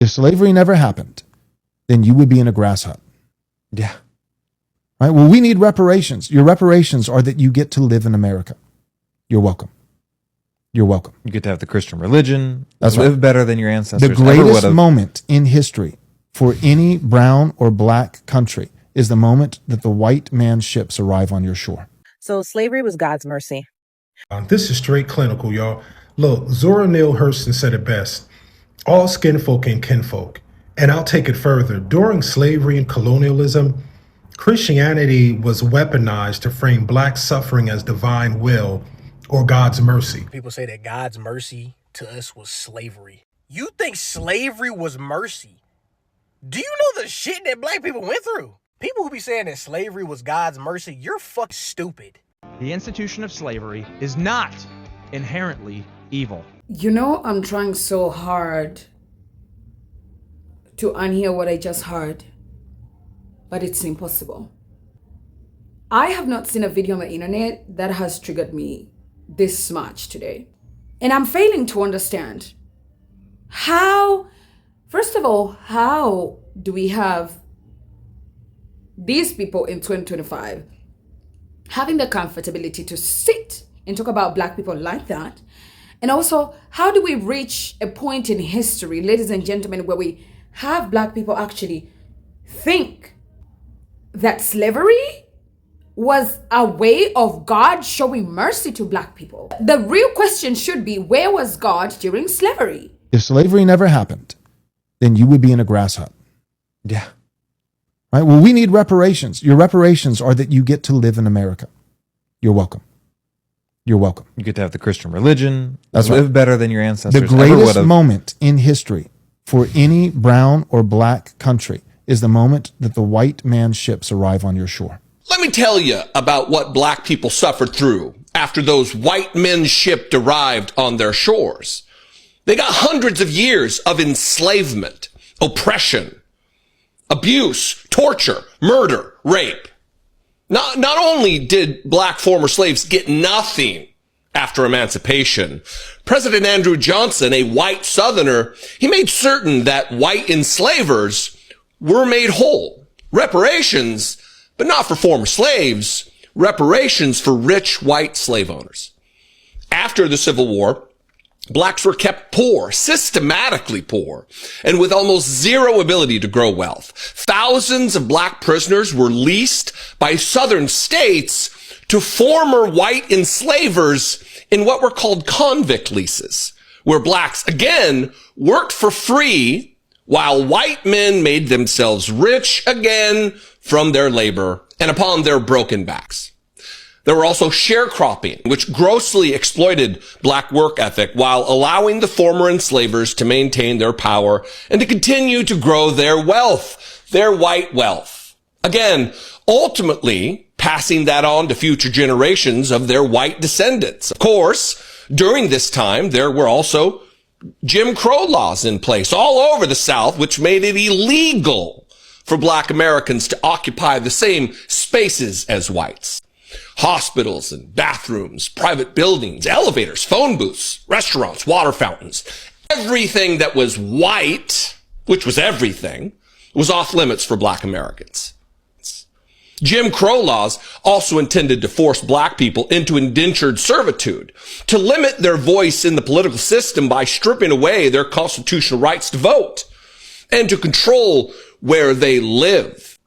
If slavery never happened, then you would be in a grass hut. Yeah. Right? Well, we need reparations. Your reparations are that you get to live in America. You're welcome. You're welcome. You get to have the Christian religion. That's live right. better than your ancestors. The greatest moment in history for any brown or black country is the moment that the white man's ships arrive on your shore. So slavery was God's mercy. This is straight clinical, y'all. Look, Zora Neale Hurston said it best. All skin folk ain't kinfolk. And I'll take it further. During slavery and colonialism, Christianity was weaponized to frame black suffering as divine will or God's mercy. People say that God's mercy to us was slavery. You think slavery was mercy? Do you know the shit that black people went through? People who be saying that slavery was God's mercy, you're fucking stupid. The institution of slavery is not inherently evil. You know, I'm trying so hard to unhear what I just heard, but it's impossible. I have not seen a video on the internet that has triggered me this much today. And I'm failing to understand how, first of all, how do we have these people in 2025 having the comfortability to sit and talk about black people like that? And also, how do we reach a point in history, ladies and gentlemen, where we have black people actually think that slavery was a way of God showing mercy to black people? The real question should be, where was God during slavery? If slavery never happened, then you would be in a grass hut. Yeah. Right? Well, we need reparations. Your reparations are that you get to live in America. You're welcome. You're welcome. You get to have the Christian religion. That's live right. better than your ancestors. The greatest moment in history for any brown or black country is the moment that the white man's ships arrive on your shore. Let me tell you about what black people suffered through after those white men's ships arrived on their shores. They got hundreds of years of enslavement, oppression, abuse, torture, murder, rape. Not only did black former slaves get nothing after emancipation, President Andrew Johnson, a white Southerner, he made certain that white enslavers were made whole. Reparations, but not for former slaves, reparations for rich white slave owners. After the Civil War, blacks were kept poor, systematically poor, and with almost zero ability to grow wealth. Thousands of black prisoners were leased by southern states to former white enslavers in what were called convict leases, where blacks, again, worked for free while white men made themselves rich again from their labor and upon their broken backs. There were also sharecropping, which grossly exploited black work ethic while allowing the former enslavers to maintain their power and to continue to grow their wealth, their white wealth. Again, ultimately passing that on to future generations of their white descendants. Of course, during this time, there were also Jim Crow laws in place all over the South, which made it illegal for black Americans to occupy the same spaces as whites. Hospitals and bathrooms, private buildings, elevators, phone booths, restaurants, water fountains. Everything that was white, which was everything, was off limits for black Americans. Jim Crow laws also intended to force black people into indentured servitude, to limit their voice in the political system by stripping away their constitutional rights to vote, and to control where they live.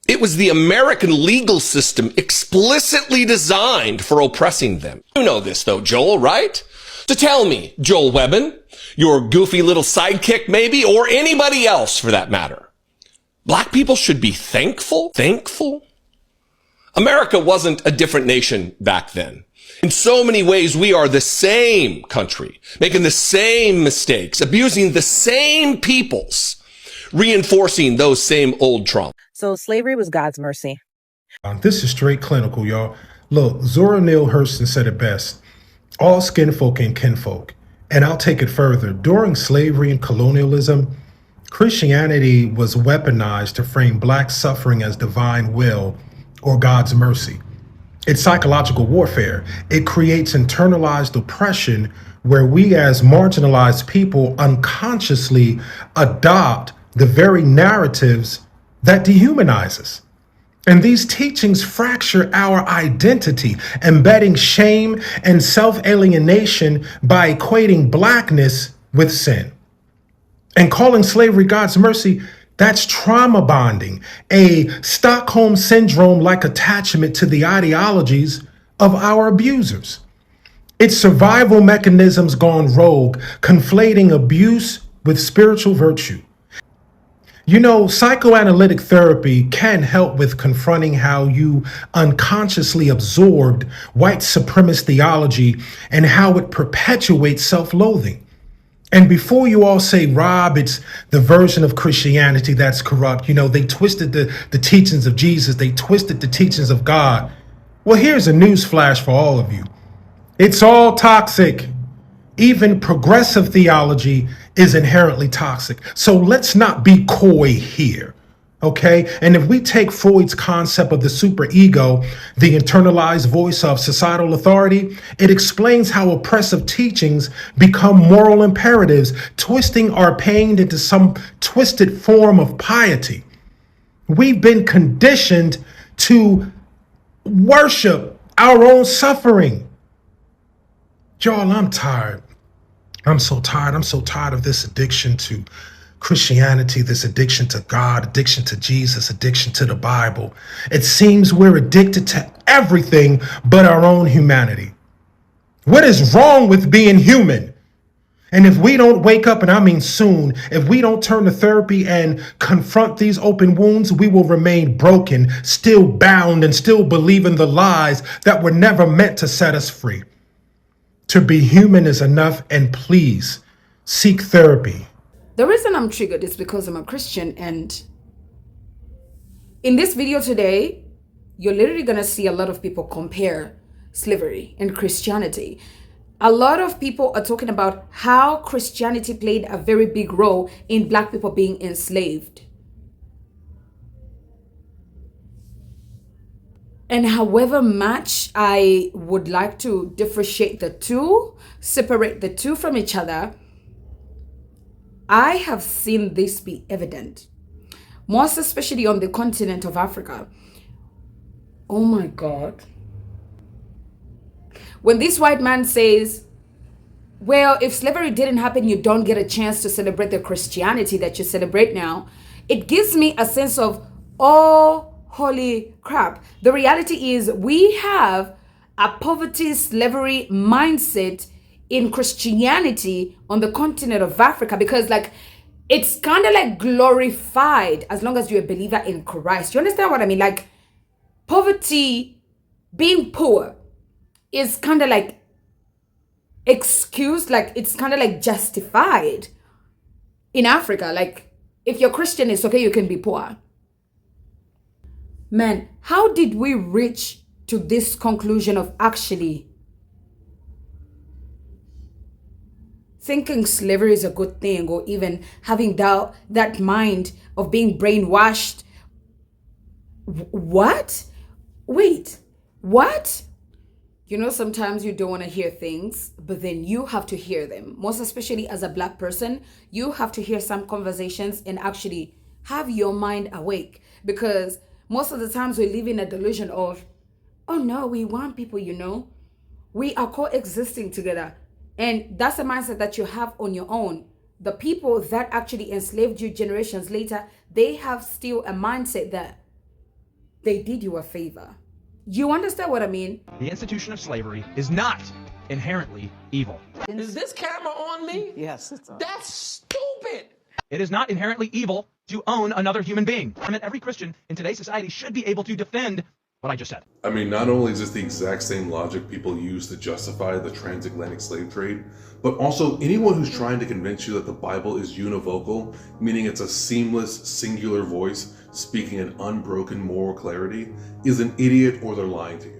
It was the American legal system explicitly designed for oppressing them. You know this though, Joel, right? So tell me, Joel Webbin, your goofy little sidekick maybe, or anybody else for that matter, black people should be thankful? Thankful? America wasn't a different nation back then. In so many ways, we are the same country, making the same mistakes, abusing the same peoples, reinforcing those same old traumas. So slavery was God's mercy. This is straight clinical, y'all. Look, Zora Neale Hurston said it best. All skin folk ain't kinfolk. And I'll take it further. During slavery and colonialism, Christianity was weaponized to frame black suffering as divine will or God's mercy. It's psychological warfare. It creates internalized oppression where we as marginalized people unconsciously adopt the very narratives that dehumanize us. And these teachings fracture our identity, embedding shame and self-alienation by equating blackness with sin. And calling slavery God's mercy, that's trauma bonding, a Stockholm syndrome-like attachment to the ideologies of our abusers. It's survival mechanisms gone rogue, conflating abuse with spiritual virtue. You know, psychoanalytic therapy can help with confronting how you unconsciously absorbed white supremacist theology and how it perpetuates self-loathing. And before you all say, Rob, it's the version of Christianity that's corrupt. You know, they twisted the teachings of Jesus. They twisted the teachings of God. Well, here's a news flash for all of you. It's all toxic. Even progressive theology is inherently toxic. So let's not be coy here, okay? And if we take Freud's concept of the superego, the internalized voice of societal authority, it explains how oppressive teachings become moral imperatives, twisting our pain into some twisted form of piety. We've been conditioned to worship our own suffering. Y'all, I'm tired. I'm so tired. I'm so tired of this addiction to Christianity, this addiction to God, addiction to Jesus, addiction to the Bible. It seems we're addicted to everything but our own humanity. What is wrong with being human? And if we don't wake up, and I mean soon, if we don't turn to therapy and confront these open wounds, we will remain broken, still bound, and still believing the lies that were never meant to set us free. To be human is enough, and please seek therapy. The reason I'm triggered is because I'm a Christian, and in this video today, you're literally going to see a lot of people compare slavery and Christianity. A lot of people are talking about how Christianity played a very big role in Black people being enslaved. And however much I would like to differentiate the two, separate the two from each other, I have seen this be evident, most especially on the continent of Africa. Oh my God. When this white man says, well, if slavery didn't happen, you don't get a chance to celebrate the Christianity that you celebrate now, it gives me a sense of, oh, holy crap. The reality is we have a poverty slavery mindset in Christianity on the continent of Africa, because like it's kind of like glorified as long as you're a believer in Christ. You understand what I mean? Like poverty, being poor is kind of like excused, like it's kind of like justified in Africa. Like if you're Christian, it's okay, you can be poor. Man, how did we reach to this conclusion of actually thinking slavery is a good thing, or even having that mind of being brainwashed? What? Wait, what? You know, sometimes you don't want to hear things, but then you have to hear them. Most especially as a Black person, you have to hear some conversations and actually have your mind awake, because most of the times we live in a delusion of, oh no, we want people, you know, we are coexisting together. And that's a mindset that you have on your own. The people that actually enslaved you generations later, they have still a mindset that they did you a favor. You understand what I mean? The institution of slavery is not inherently evil. Is this camera on me? Yes, it's on. That's stupid. It is not inherently evil to own another human being. I mean, every Christian in today's society should be able to defend what I just said. I mean, not only is this the exact same logic people use to justify the transatlantic slave trade, but also anyone who's trying to convince you that the Bible is univocal, meaning it's a seamless, singular voice speaking an unbroken moral clarity, is an idiot, or they're lying to you.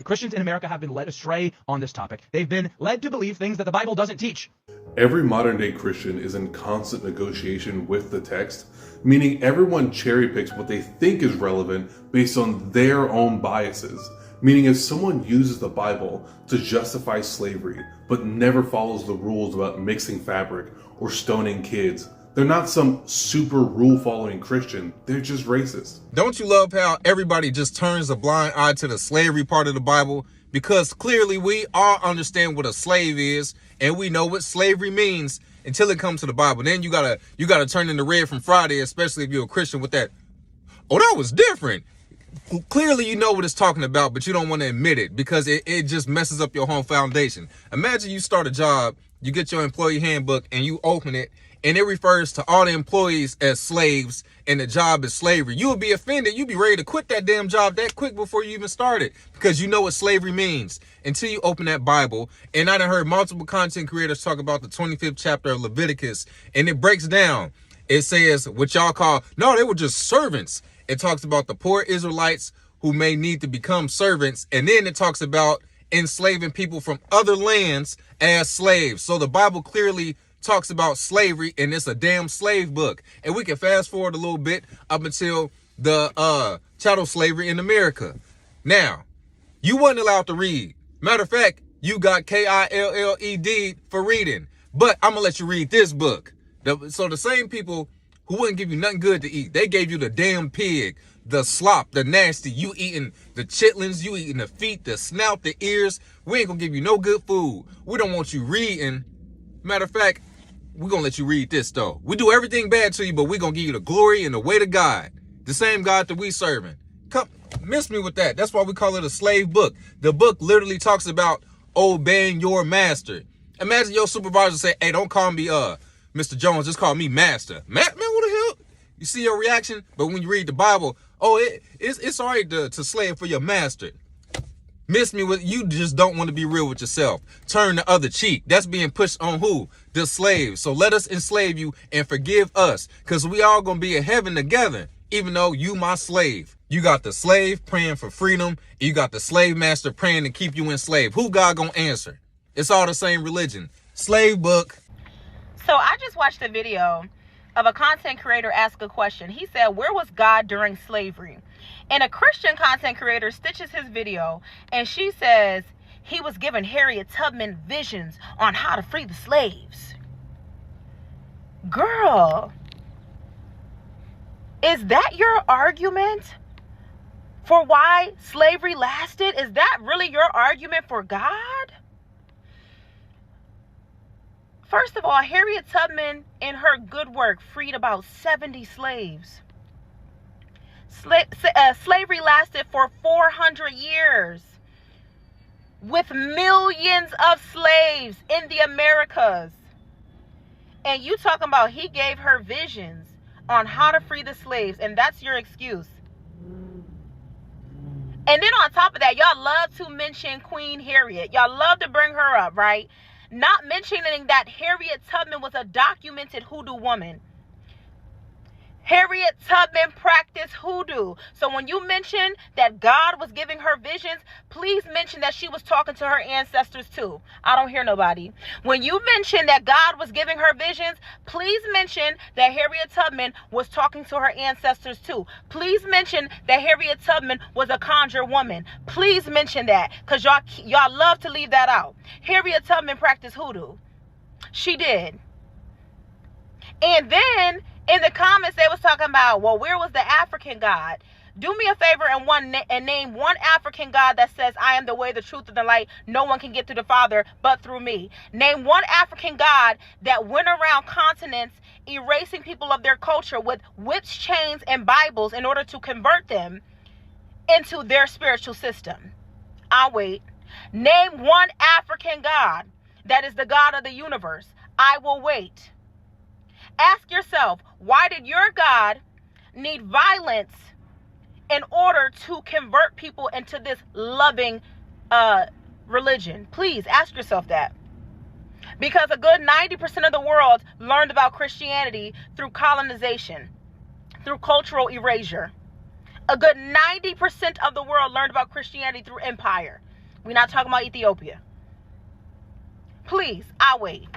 Christians in America have been led astray on this topic. They've been led to believe things that the Bible doesn't teach. Every modern day Christian is in constant negotiation with the text, meaning everyone cherry picks what they think is relevant based on their own biases. meaning if someone uses the Bible to justify slavery, but never follows the rules about mixing fabric or stoning kids, they're not some super rule-following Christian, they're just racist. Don't you love how everybody just turns a blind eye to the slavery part of the Bible? Because clearly we all understand what a slave is, and we know what slavery means until it comes to the Bible. Then you gotta turn into red from Friday, especially if you're a Christian, with that, oh, that was different. Clearly you know what it's talking about, but you don't want to admit it because it just messes up your whole foundation. Imagine you start a job, you get your employee handbook, and you open it, and it refers to all the employees as slaves, and the job is slavery. You would be offended. You'd be ready to quit that damn job that quick before you even started, because you know what slavery means until you open that Bible. And I done heard multiple content creators talk about the 25th chapter of Leviticus, and it breaks down. It says what y'all call, no, they were just servants. It talks about the poor Israelites who may need to become servants. And then it talks about enslaving people from other lands as slaves. So the Bible clearly talks about slavery, and it's a damn slave book. And we can fast forward a little bit up until the chattel slavery in America. Now, you weren't allowed to read. Matter of fact, you got KILLED for reading. But I'm gonna let you read this book. So the same people who wouldn't give you nothing good to eat, they gave you the damn pig, the slop, the nasty. You eating the chitlins, you eating the feet, the snout, the ears. We ain't gonna give you no good food. We don't want you reading. Matter of fact, we're gonna let you read this though. We do everything bad to you, but we're gonna give you the glory and the way to God. The same God that we serving. Come, miss me with that. That's why we call it a slave book. The book literally talks about obeying your master. Imagine your supervisor say, hey, don't call me Mr. Jones, just call me master. Man, what the hell? You see your reaction? But when you read the Bible, oh, it's all right to slave for your master. Miss me with, you just don't want to be real with yourself. Turn the other cheek. That's being pushed on who? The slaves. So let us enslave you and forgive us, because we all gonna be in heaven together, even though you my slave. You got the slave praying for freedom. You got the slave master praying to keep you enslaved. Who God gonna answer? It's all the same religion. Slave book. So I just watched a video of a content creator ask a question. He said, where was God during slavery? And a Christian content creator stitches his video, and she says he was giving Harriet Tubman visions on how to free the slaves. Girl, is that your argument for why slavery lasted? Is that really your argument for God? First of all, Harriet Tubman, in her good work, freed about 70 slaves. Slavery lasted for 400 years, with millions of slaves in the Americas. And you talking about he gave her visions on how to free the slaves, and that's your excuse. And then on top of that, y'all love to mention Queen Harriet. Y'all love to bring her up, right? Not mentioning that Harriet Tubman was a documented hoodoo woman. Harriet Tubman practiced hoodoo. So when you mention that God was giving her visions, please mention that she was talking to her ancestors too. I don't hear nobody. When you mention that God was giving her visions, please mention that Harriet Tubman was talking to her ancestors too. Please mention that Harriet Tubman was a conjure woman. Please mention that, because y'all love to leave that out. Harriet Tubman practiced hoodoo. She did. And then in the comments, they was talking about, well, where was the African God? Do me a favor and name one African God that says, I am the way, the truth, and the light. No one can get to the Father but through me. Name one African God that went around continents erasing people of their culture with whips, chains, and Bibles in order to convert them into their spiritual system. I'll wait. Name one African God that is the God of the universe. I will wait. Ask yourself, why did your God need violence in order to convert people into this loving religion? Please ask yourself that. Because a good 90% of the world learned about Christianity through colonization, through cultural erasure. A good 90% of the world learned about Christianity through empire. We're not talking about Ethiopia. Please, I'll wait.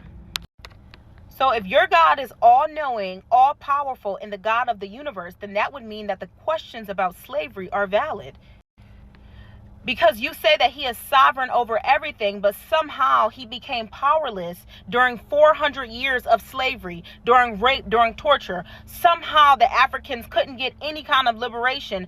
So if your God is all-knowing, all-powerful, and the God of the universe, then that would mean that the questions about slavery are valid. Because you say that he is sovereign over everything, but somehow he became powerless during 400 years of slavery, during rape, during torture. Somehow the Africans couldn't get any kind of liberation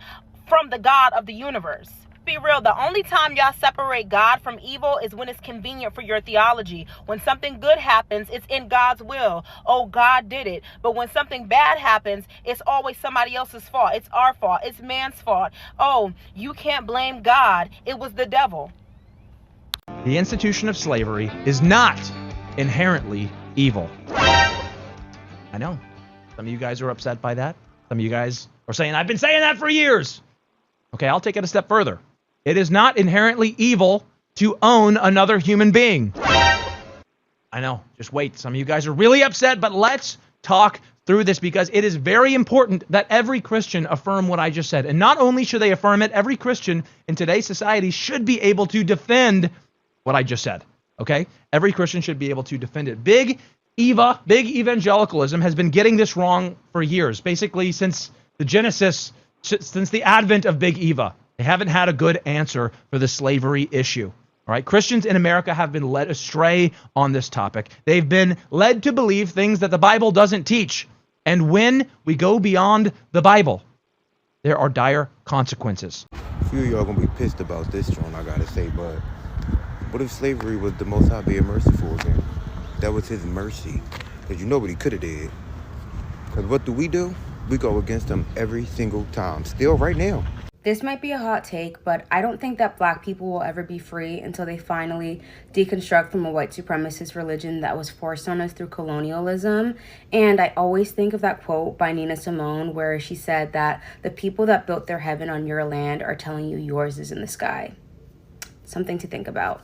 from the God of the universe. Be real, the only time y'all separate God from evil is when it's convenient for your theology. When something good happens, it's in God's will. Oh, God did it. But when something bad happens, it's always somebody else's fault. It's our fault. It's man's fault. Oh, you can't blame God. It was the devil. The institution of slavery is not inherently evil. I know. Some of you guys are upset by that. Some of you guys are saying, I've been saying that for years. Okay, I'll take it a step further. It is not inherently evil to own another human being. I know, just wait. Some of you guys are really upset, but let's talk through this because it is very important that every Christian affirm what I just said. And not only should they affirm it, every Christian in today's society should be able to defend what I just said. Okay? Every Christian should be able to defend it. Big evangelicalism has been getting this wrong for years, basically since the advent of Big Eva. They haven't had a good answer for the slavery issue. All right, Christians in America have been led astray on this topic. They've been led to believe things that the Bible doesn't teach. And when we go beyond the Bible, there are dire consequences. A few of y'all gonna be pissed about this, John, I gotta say, but what if slavery was the Most High being merciful again? That was his mercy. Because you know what he could have did. Because what do? We go against him every single time. Still right now. This might be a hot take, but I don't think that black people will ever be free until they finally deconstruct from a white supremacist religion that was forced on us through colonialism. And I always think of that quote by Nina Simone where she said that the people that built their heaven on your land are telling you yours is in the sky. Something to think about.